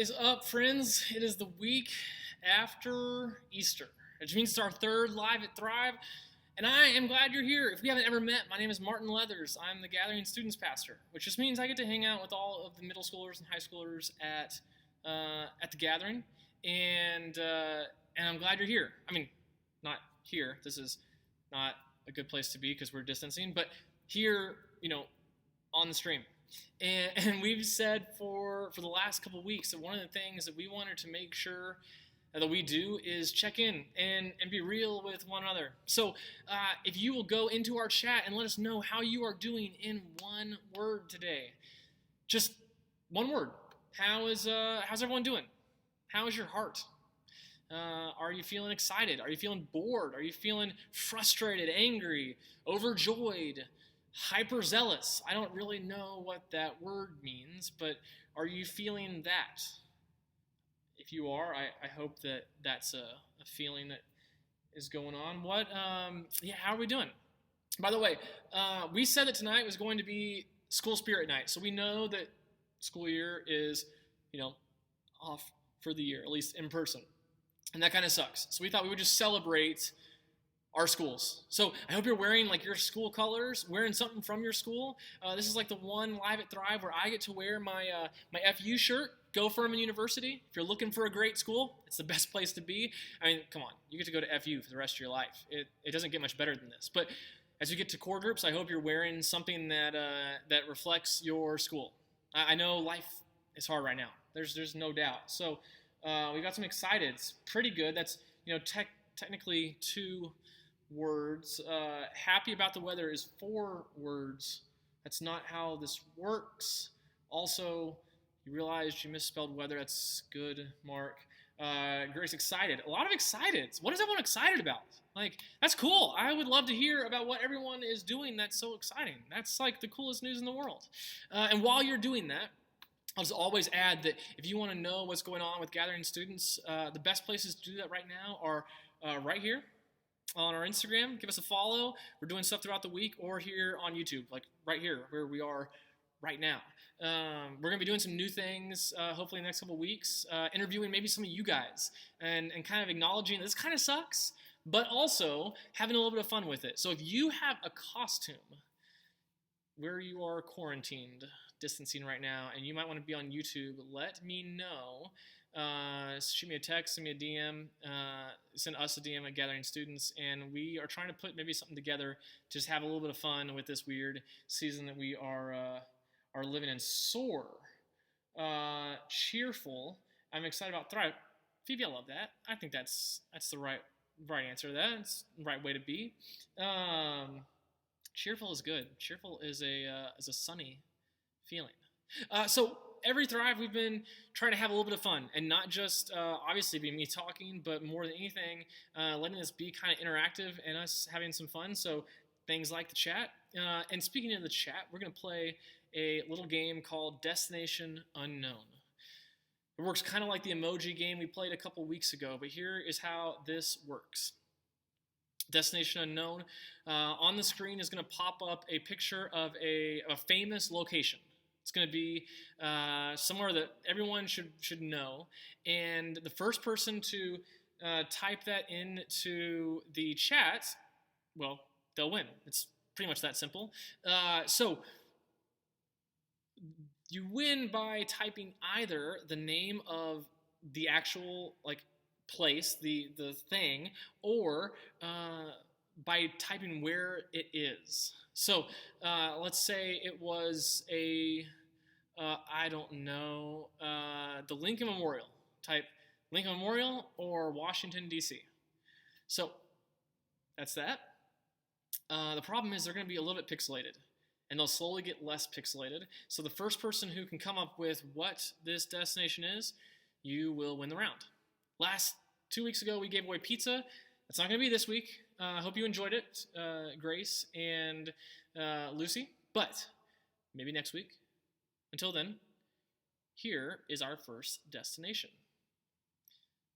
is up, friends? It is the week after Easter, which means it's our third Live at Thrive, and I am glad you're here. If we haven't ever met, my name is Martin Leathers. I'm the Gathering Students Pastor, which just means I get to hang out with all of the middle schoolers and high schoolers at the Gathering, and I'm glad you're here. I mean, not here. This is not a good place to be because we're distancing, but here, on the stream. And we've said for the last couple of weeks that one of the things that we wanted to make sure that we do is check in and be real with one another. So if you will go into our chat and let us know how you are doing in one word today. Just one word. How's everyone doing? How is your heart? Are you feeling excited? Are you feeling bored? Are you feeling frustrated, angry, overjoyed, hyperzealous? I don't really know what that word means, but are you feeling that? If you are, I hope that that's a feeling that is going on. How are we doing? By the way, we said that tonight was going to be school spirit night, so we know that school year is, off for the year, at least in person. And that kind of sucks. So we thought we would just celebrate our schools. So I hope you're wearing like your school colors, wearing something from your school. This is like the one Live at Thrive where I get to wear my FU shirt, Go Furman University. If you're looking for a great school, it's the best place to be. I mean, come on, you get to go to FU for the rest of your life. It doesn't get much better than this. But as you get to core groups, I hope you're wearing something that reflects your school. I know life is hard right now. There's no doubt. So we got some excited. It's pretty good. That's technically 2 words. Happy about the weather is 4 words. That's not how this works. Also, you realized you misspelled weather. That's good, Mark. Grace, excited. A lot of excited. What is everyone excited about? Like, that's cool. I would love to hear about what everyone is doing that's so exciting. That's like the coolest news in the world. And while you're doing that, I'll just always add that if you want to know what's going on with Gathering Students, the best places to do that right now are right here on our Instagram. Give us a follow. We're doing stuff throughout the week, or here on YouTube, like right here where we are right now. We're going to be doing some new things, hopefully in the next couple of weeks, interviewing maybe some of you guys and kind of acknowledging this kind of sucks, but also having a little bit of fun with it. So if you have a costume where you are quarantined, distancing right now, and you might want to be on YouTube, let me know. Shoot me a text, send me a DM, send us a DM at Gathering Students, and we are trying to put maybe something together, just have a little bit of fun with this weird season that we are living in. Soar, cheerful. I'm excited about Thrive. Phoebe, I love that. I think that's the right answer to that. It's the right way to be. Cheerful is good. Cheerful is a sunny feeling. So every Thrive, we've been trying to have a little bit of fun, and not just obviously be me talking, but more than anything, letting this be kind of interactive and us having some fun. So things like the chat. And speaking of the chat, we're going to play a little game called Destination Unknown. It works kind of like the emoji game we played a couple weeks ago, but here is how this works. Destination Unknown. On the screen is going to pop up a picture of a famous location. It's going to be somewhere that everyone should know. And the first person to type that into the chat, well, they'll win. It's pretty much that simple. So you win by typing either the name of the actual place, the thing, or by typing where it is. So let's say it was I don't know, the Lincoln Memorial. Type Lincoln Memorial or Washington, D.C. So that's that. The problem is they're going to be a little bit pixelated, and they'll slowly get less pixelated. So the first person who can come up with what this destination is, you will win the round. 2 weeks ago, we gave away pizza. That's not going to be this week. I hope you enjoyed it, Grace and Lucy. But maybe next week. Until then, here is our first destination.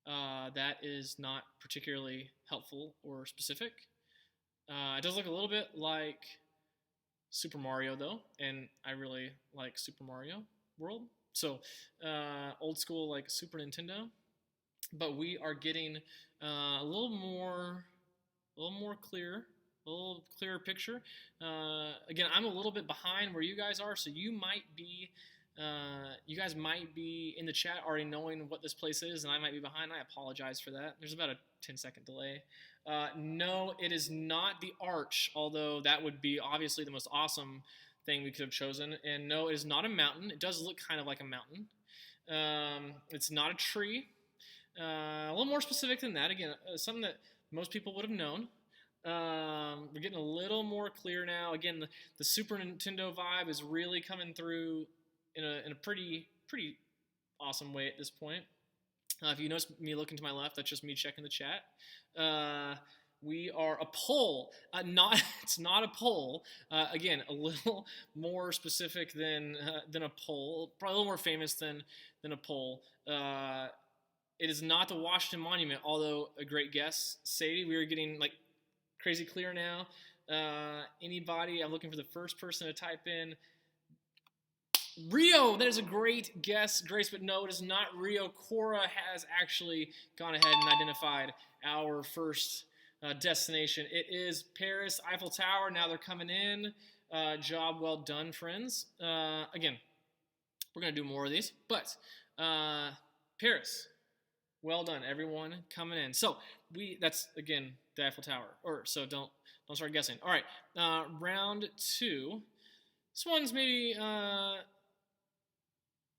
That is not particularly helpful or specific. It does look a little bit like Super Mario, though, and I really like Super Mario World. So old school like Super Nintendo, but we are getting a little more clear, a little clearer picture. Again, I'm a little bit behind where you guys are, so you guys might be in the chat already knowing what this place is, and I might be behind. I apologize for that. There's about a 10-second delay. No, it is not the arch, although that would be obviously the most awesome thing we could have chosen. And no, it is not a mountain. It does look kind of like a mountain. It's not a tree. A little more specific than that. Again, something that most people would have known. We're getting a little more clear now. Again, the Super Nintendo vibe is really coming through in a pretty awesome way at this point. If you notice me looking to my left, that's just me checking the chat. We are a pole. It's not a pole. Again, a little more specific than a pole. Probably a little more famous than a pole. It is not the Washington Monument, although a great guess, Sadie. We are getting like crazy clear now. Anybody? I'm looking for the first person to type in Rio. That is a great guess, Grace, but no, it is not Rio. Cora has actually gone ahead and identified our first destination. It is Paris, Eiffel Tower. Now they're coming in. Job well done, friends. Again, we're going to do more of these, but Paris. Well done, everyone coming in. So that's again the Eiffel Tower. So don't start guessing. All right, round 2. This one's maybe a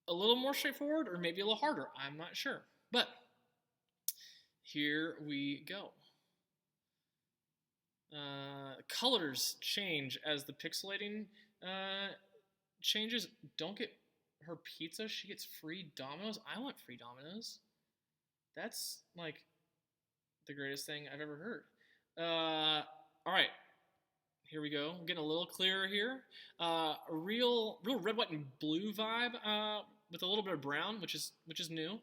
little more straightforward, or maybe a little harder. I'm not sure, but here we go. Colors change as the pixelating changes. Don't get her pizza. She gets free Domino's. I want free Domino's. That's like the greatest thing I've ever heard. All right, here we go. We're getting a little clearer here. A real red, white, and blue vibe with a little bit of brown, which is new.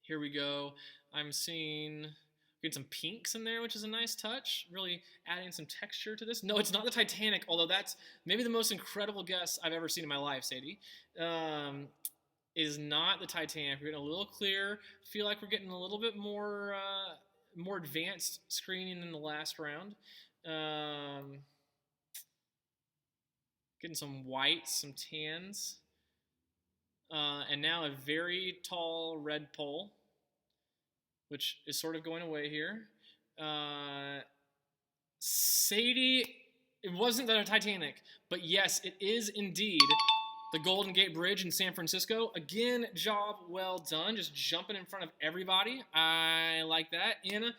Here we go. I'm seeing getting some pinks in there, which is a nice touch. Really adding some texture to this. No, it's not the Titanic, although that's maybe the most incredible guess I've ever seen in my life, Sadie. Is not the Titanic. We're getting a little clearer. Feel like we're getting a little bit more advanced screening than the last round. Getting some whites, some tans. And now a very tall red pole, which is sort of going away here. Sadie, it wasn't the Titanic, but yes, it is indeed the Golden Gate Bridge in San Francisco. Again, job well done. Just jumping in front of everybody. I like that. Anna,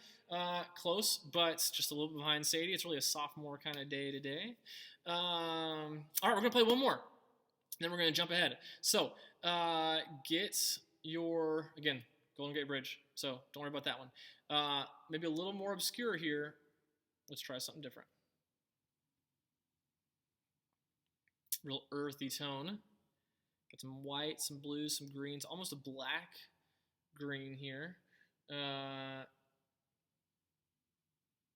close, but just a little bit behind Sadie. It's really a sophomore kind of day today. All right, we're going to play one more. Then we're going to jump ahead. So, get your, again, Golden Gate Bridge. So, don't worry about that one. Maybe a little more obscure here. Let's try something different. Real earthy tone. Got some white, some blues, some greens, almost a black green here.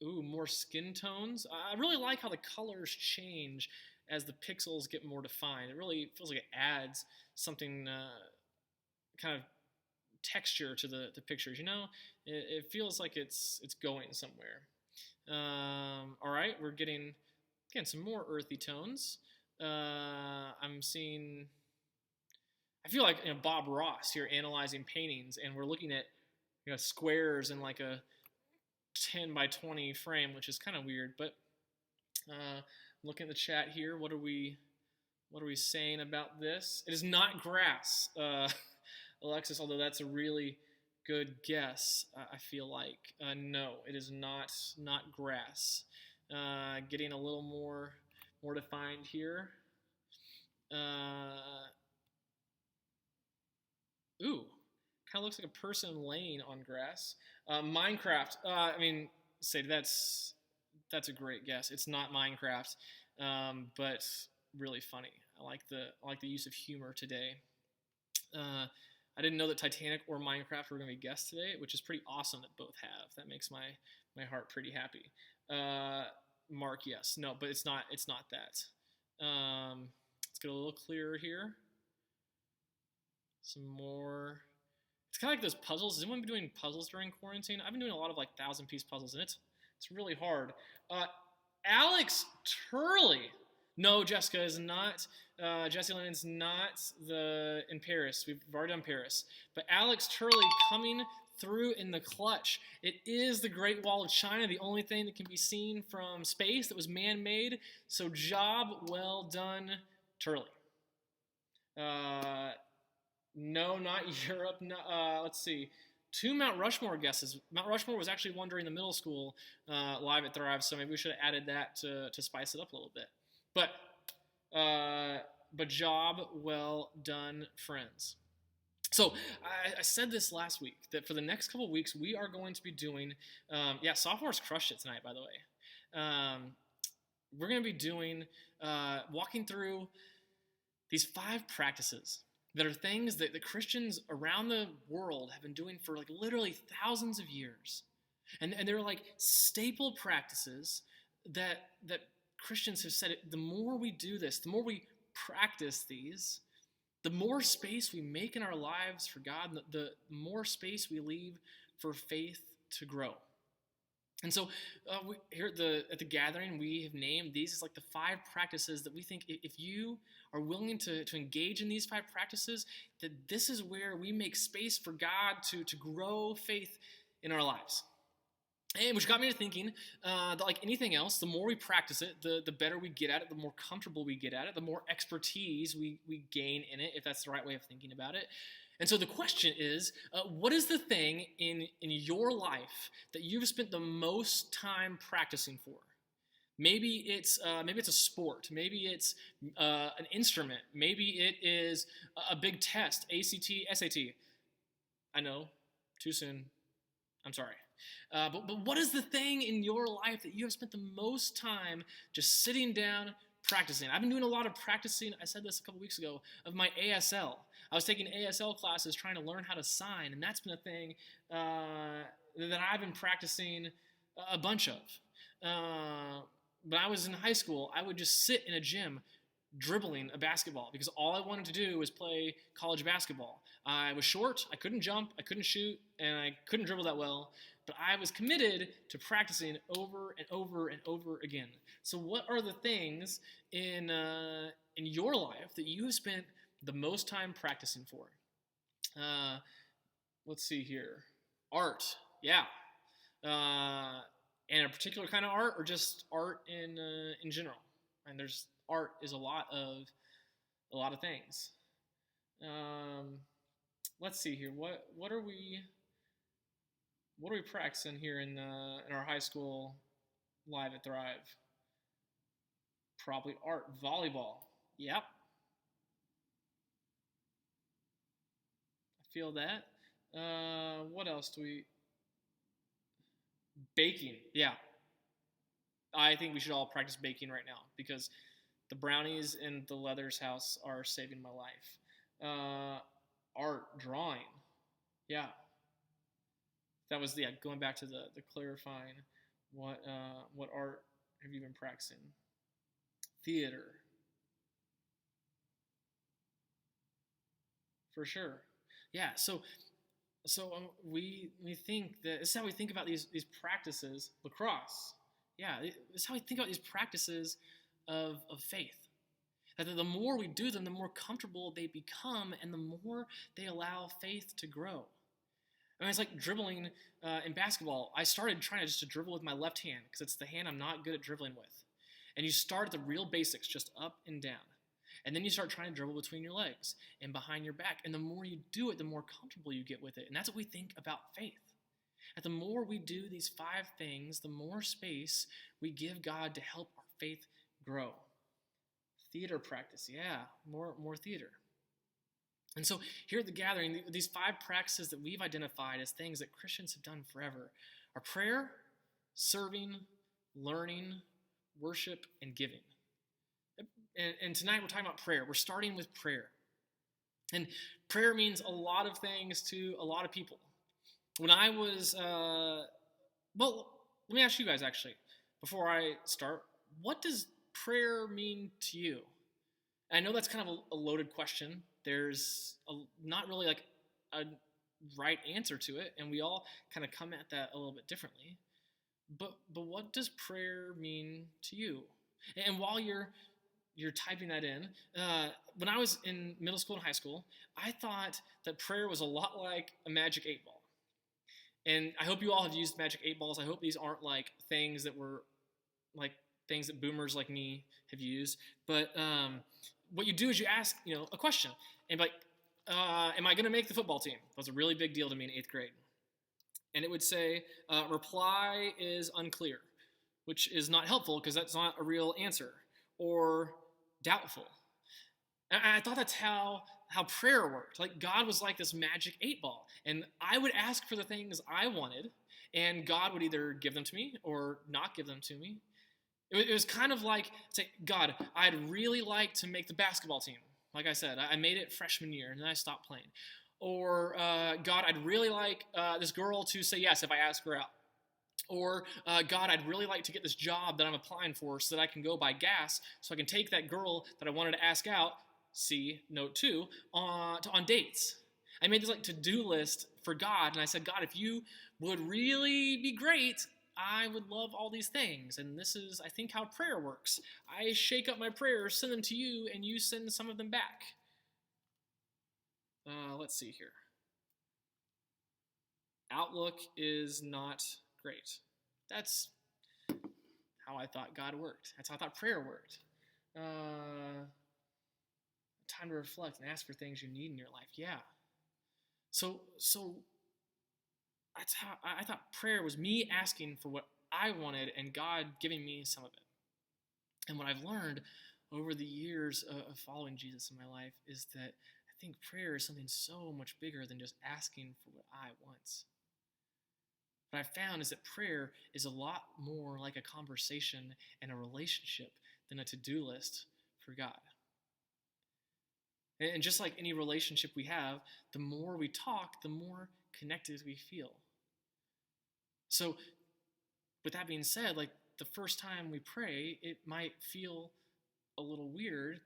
Ooh, more skin tones. I really like how the colors change as the pixels get more defined. It really feels like it adds something kind of texture to the pictures. You know, it feels like it's going somewhere. All right, we're getting again some more earthy tones. I'm seeing. I feel like Bob Ross here analyzing paintings, and we're looking at squares in like a 10 by 20 frame, which is kind of weird. But looking at the chat here, what are we saying about this? It is not grass, Alexis. Although that's a really good guess. I feel like no, it is not grass. Getting a little more defined here. Ooh, kind of looks like a person laying on grass. Minecraft. I mean, say that's a great guess. It's not Minecraft, but really funny. I like the use of humor today. I didn't know that Titanic or Minecraft were going to be guessed today, which is pretty awesome that both have. That makes my heart pretty happy. Mark, yes, no, but it's not that. Let's get a little clearer here. Some more. It's kind of like those puzzles. Has anyone been doing puzzles during quarantine? I've been doing a lot of like 1,000-piece puzzles, and it's really hard. Alex Turley. No, Jessica is not. Jesse Lennon's not in Paris. We've already done Paris. But Alex Turley coming through in the clutch. It is the Great Wall of China, the only thing that can be seen from space that was man-made. So job well done, Turley. No, not Europe. No, let's see. 2 Mount Rushmore guesses. Mount Rushmore was actually one during the middle school live at Thrive, so maybe we should have added that to spice it up a little bit. But job well done, friends. So I said this last week, that for the next couple of weeks, we are going to be doing, sophomores crushed it tonight, by the way. We're going to be doing, walking through these 5 practices that are things that the Christians around the world have been doing for like literally thousands of years. And they're like staple practices that Christians have said, the more we do this, the more we practice these, the more space we make in our lives for God, the more space we leave for faith to grow. And so here at the gathering, we have named these as like the 5 practices that we think if you are willing to engage in these 5 practices, that this is where we make space for God to grow faith in our lives. And which got me to thinking that like anything else, the more we practice it, the better we get at it, the more comfortable we get at it, the more expertise we gain in it, if that's the right way of thinking about it. And so the question is, what is the thing in your life that you've spent the most time practicing for? Maybe it's a sport. Maybe it's an instrument. Maybe it is a big test, ACT, SAT. I know, too soon. I'm sorry. But what is the thing in your life that you have spent the most time just sitting down practicing? I've been doing a lot of practicing, I said this a couple weeks ago, of my ASL. I was taking ASL classes trying to learn how to sign, and that's been a thing that I've been practicing a bunch of. When I was in high school, I would just sit in a gym dribbling a basketball because all I wanted to do was play college basketball. I was short, I couldn't jump, I couldn't shoot, and I couldn't dribble that well, but I was committed to practicing over and over and over again. So what are the things in your life that you have spent the most time practicing for? Let's see here. Art, yeah. And a particular kind of art, or just art in general? And there's art is a lot of things. Let's see here. What are we practicing here in our high school live at Thrive? Probably art, volleyball. Yep. I feel that. What else do we? Baking. Yeah. I think we should all practice baking right now because the brownies in the Leather's house are saving my life. Art, drawing. Yeah. That was going back to the clarifying what art have you been practicing? Theater. For sure. Yeah, so we think that this is how we think about these practices. Lacrosse. Yeah, this is how we think about these practices of faith. That the more we do them, the more comfortable they become, and the more they allow faith to grow. I mean, it's like dribbling in basketball. I started trying to dribble with my left hand because it's the hand I'm not good at dribbling with. And you start at the real basics, just up and down. And then you start trying to dribble between your legs and behind your back. And the more you do it, the more comfortable you get with it. And that's what we think about faith. And the more we do these 5 things, the more space we give God to help our faith grow. Theater practice, yeah, more theater. And so here at the gathering, these 5 practices that we've identified as things that Christians have done forever are prayer, serving, learning, worship, and giving. And tonight we're talking about prayer. We're starting with prayer. And prayer means a lot of things to a lot of people. When I was, let me ask you guys actually, before I start, what does prayer mean to you? And I know that's kind of a loaded question. There's not really like a right answer to it, and we all kind of come at that a little bit differently. But what does prayer mean to you? And while you're typing that in, when I was in middle school and high school, I thought that prayer was a lot like a magic 8 ball. And I hope you all have used magic 8 balls. I hope these aren't like things that were like things that boomers like me have used. But what you do is you ask, a question, and like, am I going to make the football team? That was a really big deal to me in 8th grade. And it would say, reply is unclear, which is not helpful because that's not a real answer, or doubtful. And I thought that's how prayer worked. Like God was like this magic 8 ball, and I would ask for the things I wanted, and God would either give them to me or not give them to me. It was kind of like, say, God, I'd really like to make the basketball team. Like I said, I made it freshman year, and then I stopped playing. Or, God, I'd really like this girl to say yes if I ask her out. Or, God, I'd really like to get this job that I'm applying for so that I can go buy gas so I can take that girl that I wanted to ask out, see note 2, on dates. I made this like to-do list for God, and I said, God, if you would really be great, I would love all these things. And this is, I think, how prayer works. I shake up my prayers, send them to you, and you send some of them back. Let's see here. Outlook is not great. That's how I thought God worked. That's how I thought prayer worked. Time to reflect and ask for things you need in your life. Yeah. So that's how I thought prayer was me asking for what I wanted and God giving me some of it. And what I've learned over the years of following Jesus in my life is that I think prayer is something so much bigger than just asking for what I want. What I've found is that prayer is a lot more like a conversation and a relationship than a to-do list for God. And just like any relationship we have, the more we talk, the more connected we feel. So, with that being said, like the first time we pray, it might feel a little weird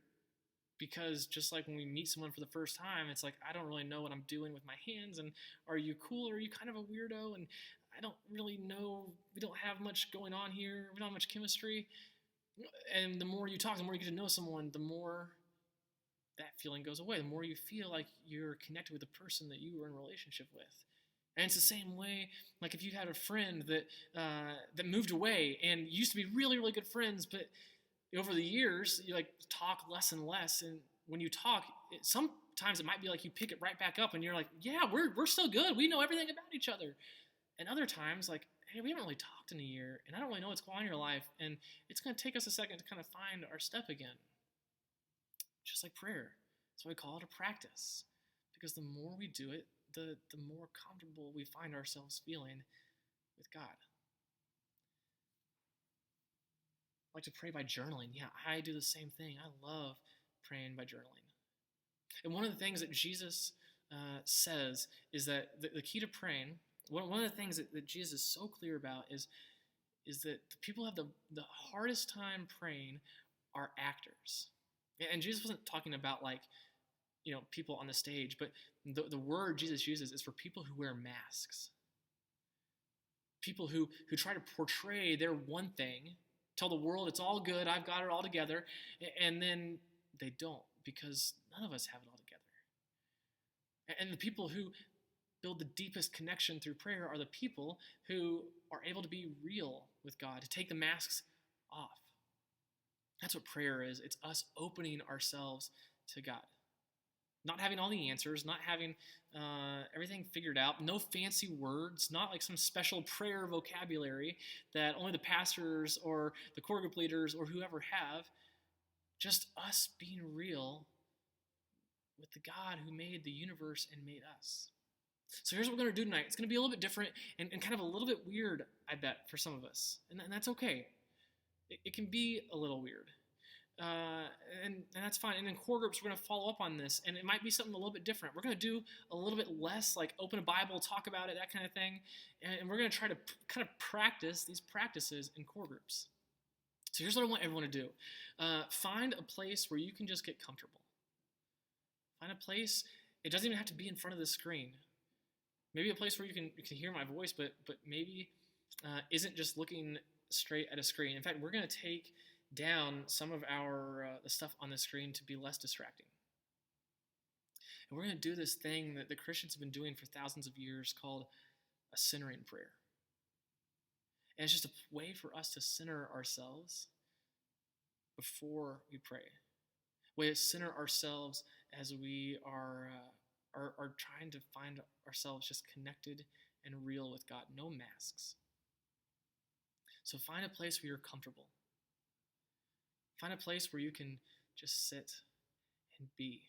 because just like when we meet someone for the first time, it's like, I don't really know what I'm doing with my hands, and are you cool or are you kind of a weirdo? And I don't really know, we don't have much going on here, we don't have much chemistry. And the more you talk, the more you get to know someone, the more that feeling goes away, the more you feel like you're connected with the person that you were in a relationship with. And it's the same way, like if you had a friend that moved away and used to be really, really good friends, but over the years, you like talk less and less. And when you talk, sometimes it might be like you pick it right back up and you're like, yeah, we're still good. We know everything about each other. And other times, like, hey, we haven't really talked in a year, and I don't really know what's going on in your life, and it's going to take us a second to kind of find our step again. Just like prayer. That's why we call it a practice. Because the more we do it, the more comfortable we find ourselves feeling with God. I like to pray by journaling. Yeah, I do the same thing. I love praying by journaling. And one of the things that Jesus says is that the key to praying, one of the things that Jesus is so clear about is that the people who have the hardest time praying are actors. And Jesus wasn't talking about like, people on the stage, but the word Jesus uses is for people who wear masks. People who try to portray their one thing, tell the world it's all good, I've got it all together, and then they don't, because none of us have it all together. And the people who build the deepest connection through prayer are the people who are able to be real with God, to take the masks off. That's what prayer is. It's us opening ourselves to God. Not having all the answers, not having everything figured out, no fancy words, not like some special prayer vocabulary that only the pastors or the core group leaders or whoever have. Just us being real with the God who made the universe and made us. So here's what we're going to do tonight. It's going to be a little bit different and kind of a little bit weird, I bet, for some of us. And that's okay. It can be a little weird. And that's fine. And in core groups, we're going to follow up on this. And it might be something a little bit different. We're going to do a little bit less, like open a Bible, talk about it, that kind of thing. And we're going to try to kind of practice these practices in core groups. So here's what I want everyone to do. Find a place where you can just get comfortable. Find a place, it doesn't even have to be in front of the screen. Maybe a place where you can hear my voice, but maybe isn't just looking straight at a screen. In fact, we're going to take down some of the stuff on the screen to be less distracting. And we're going to do this thing that the Christians have been doing for thousands of years called a centering prayer. And it's just a way for us to center ourselves before we pray. A way to center ourselves as we are trying to find ourselves just connected and real with God. No masks. So find a place where you're comfortable. Find a place where you can just sit and be.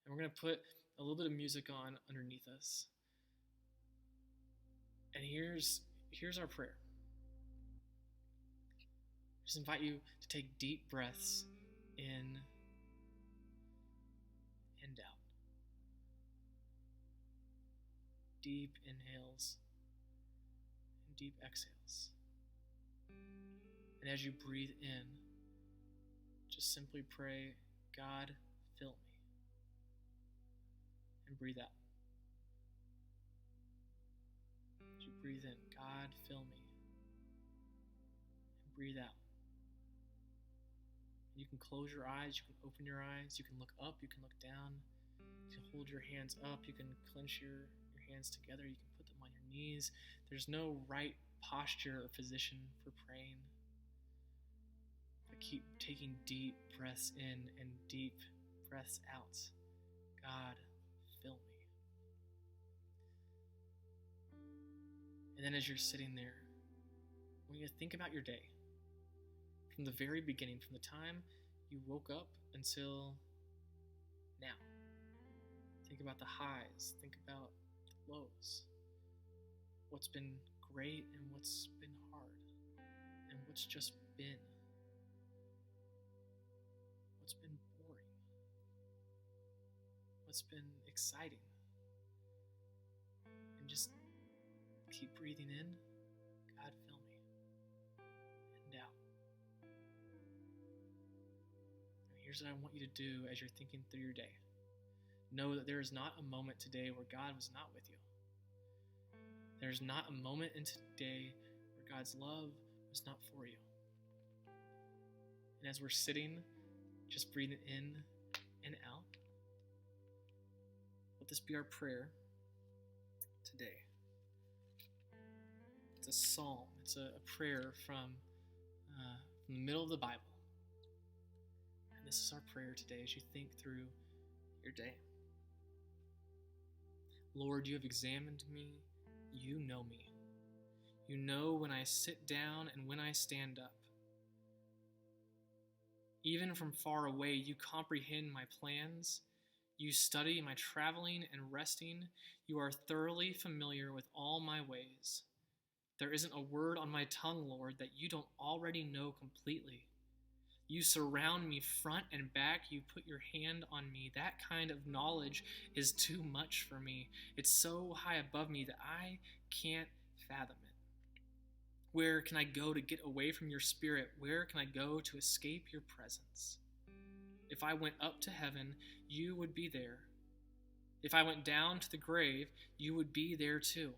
And we're going to put a little bit of music on underneath us. And here's our prayer. Just invite you to take deep breaths in and out. Deep inhales and deep exhales. And as you breathe in, just simply pray, God, fill me. And breathe out. As you breathe in, God, fill me. And breathe out. You can close your eyes, you can open your eyes, you can look up, you can look down, you can hold your hands up, you can clench your hands together, you can put them on your knees. There's no right posture or position for praying. But keep taking deep breaths in and deep breaths out. God, fill me. And then as you're sitting there, when you think about your day, from the very beginning, from the time you woke up until now, think about the highs, think about the lows, what's been great and what's been hard, and what's just been, what's been boring, what's been exciting, and just keep breathing in, God, fill me, and out. And here's what I want you to do as you're thinking through your day. Know that there is not a moment today where God was not with you. There's not a moment in today where God's love was not for you. And as we're sitting, just breathing in and out, let this be our prayer today. It's a psalm. It's a prayer from the middle of the Bible. And this is our prayer today as you think through your day. Lord, you have examined me. You know me. You know when I sit down and when I stand up. Even from far away, you comprehend my plans. You study my traveling and resting. You are thoroughly familiar with all my ways. There isn't a word on my tongue, Lord, that you don't already know completely. You surround me front and back. You put your hand on me. That kind of knowledge is too much for me. It's so high above me that I can't fathom it. Where can I go to get away from your spirit? Where can I go to escape your presence? If I went up to heaven, you would be there. If I went down to the grave, you would be there too.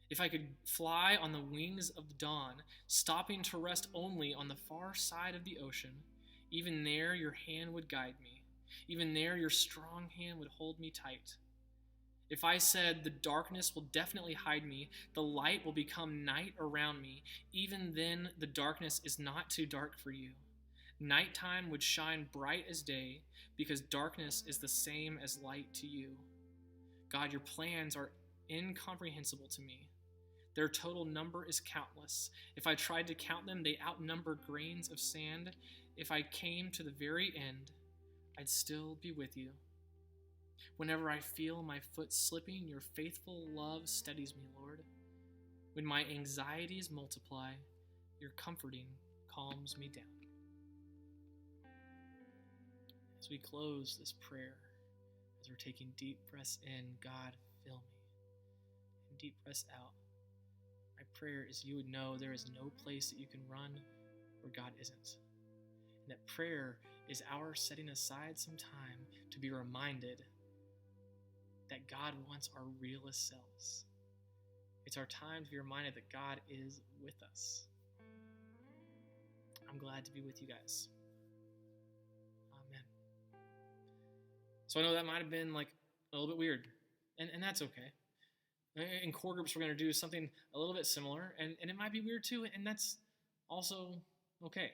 If I could fly on the wings of the dawn, stopping to rest only on the far side of the ocean, even there your hand would guide me. Even there your strong hand would hold me tight. If I said the darkness will definitely hide me, the light will become night around me, even then the darkness is not too dark for you. Nighttime would shine bright as day, because darkness is the same as light to you. God, your plans are incomprehensible to me. Their total number is countless. If I tried to count them, they outnumber grains of sand. If I came to the very end, I'd still be with you. Whenever I feel my foot slipping, your faithful love steadies me, Lord. When my anxieties multiply, your comforting calms me down. As we close this prayer, as we're taking deep breaths in, God, fill me, and deep breaths out, My prayer is you would know there is no place that you can run where God isn't. And that prayer is our setting aside some time to be reminded that God wants our realest selves. It's our time to be reminded that God is with us. I'm glad to be with you guys. Amen. So I know that might have been like a little bit weird, and that's okay. In core groups, we're going to do something a little bit similar, and it might be weird too, and that's also okay.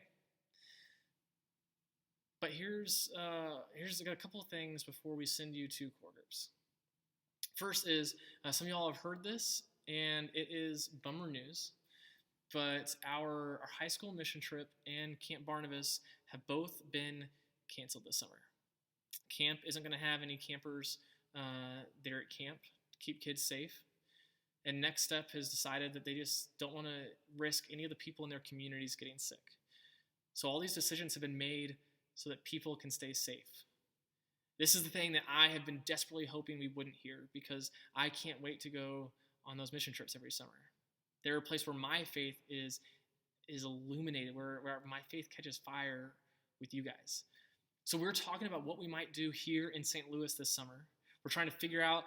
But here's a couple of things before we send you to core groups. First is, some of y'all have heard this, and it is bummer news, but our high school mission trip and Camp Barnabas have both been canceled this summer. Camp isn't going to have any campers there at camp to keep kids safe. And Next Step has decided that they just don't want to risk any of the people in their communities getting sick. So all these decisions have been made so that people can stay safe. This is the thing that I have been desperately hoping we wouldn't hear, because I can't wait to go on those mission trips every summer. They're a place where my faith is illuminated, where my faith catches fire with you guys. So we're talking about what we might do here in St. Louis this summer. We're trying to figure out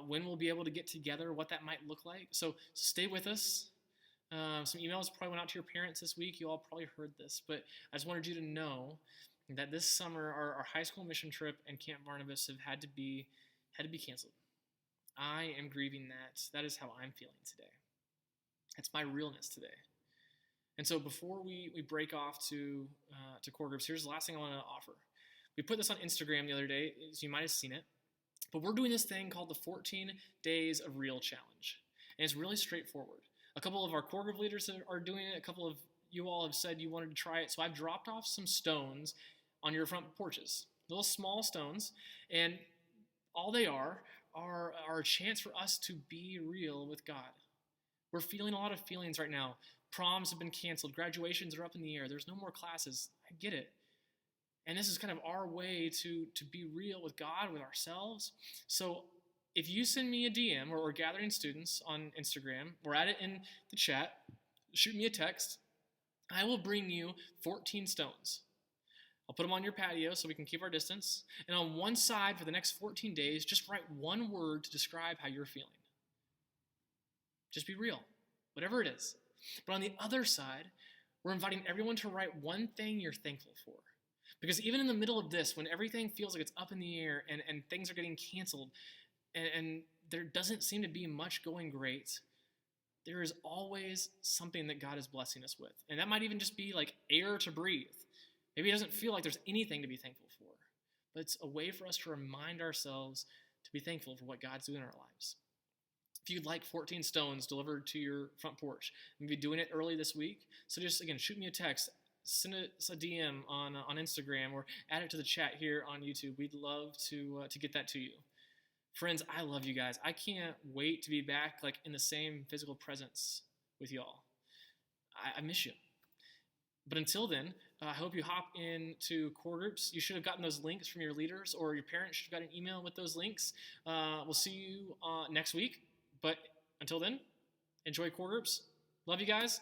when we'll be able to get together, what that might look like. So stay with us. Some emails probably went out to your parents this week. You all probably heard this, but I just wanted you to know that this summer our high school mission trip and Camp Barnabas have had to be canceled. I am grieving that. That is how I'm feeling today. That's my realness today. And so before we break off to core groups, here's the last thing I want to offer. We put this on Instagram the other day, so you might have seen it. But we're doing this thing called the 14 Days of Real Challenge. And it's really straightforward. A couple of our core group leaders are doing it. A couple of you all have said you wanted to try it. So I've dropped off some stones on your front porches, little small stones. And all they are a chance for us to be real with God. We're feeling a lot of feelings right now. Proms have been canceled. Graduations are up in the air. There's no more classes. I get it. And this is kind of our way to be real with God, with ourselves. So if you send me a DM or gathering students on Instagram, or add it in the chat, shoot me a text, I will bring you 14 stones. I'll put them on your patio so we can keep our distance. And on one side for the next 14 days, just write one word to describe how you're feeling. Just be real, whatever it is. But on the other side, we're inviting everyone to write one thing you're thankful for. Because even in the middle of this, when everything feels like it's up in the air and things are getting canceled and there doesn't seem to be much going great, there is always something that God is blessing us with. And that might even just be like air to breathe. Maybe it doesn't feel like there's anything to be thankful for, but it's a way for us to remind ourselves to be thankful for what God's doing in our lives. If you'd like 14 stones delivered to your front porch, I'm going to be doing it early this week. So just, again, shoot me a text. Send us a DM on Instagram, or add it to the chat here on YouTube. We'd love to get that to you. Friends, I love you guys. I can't wait to be back like in the same physical presence with y'all. I miss you. But until then, I hope you hop into core groups. You should have gotten those links from your leaders, or your parents should have got an email with those links. We'll see you next week. But until then, enjoy core groups. Love you guys.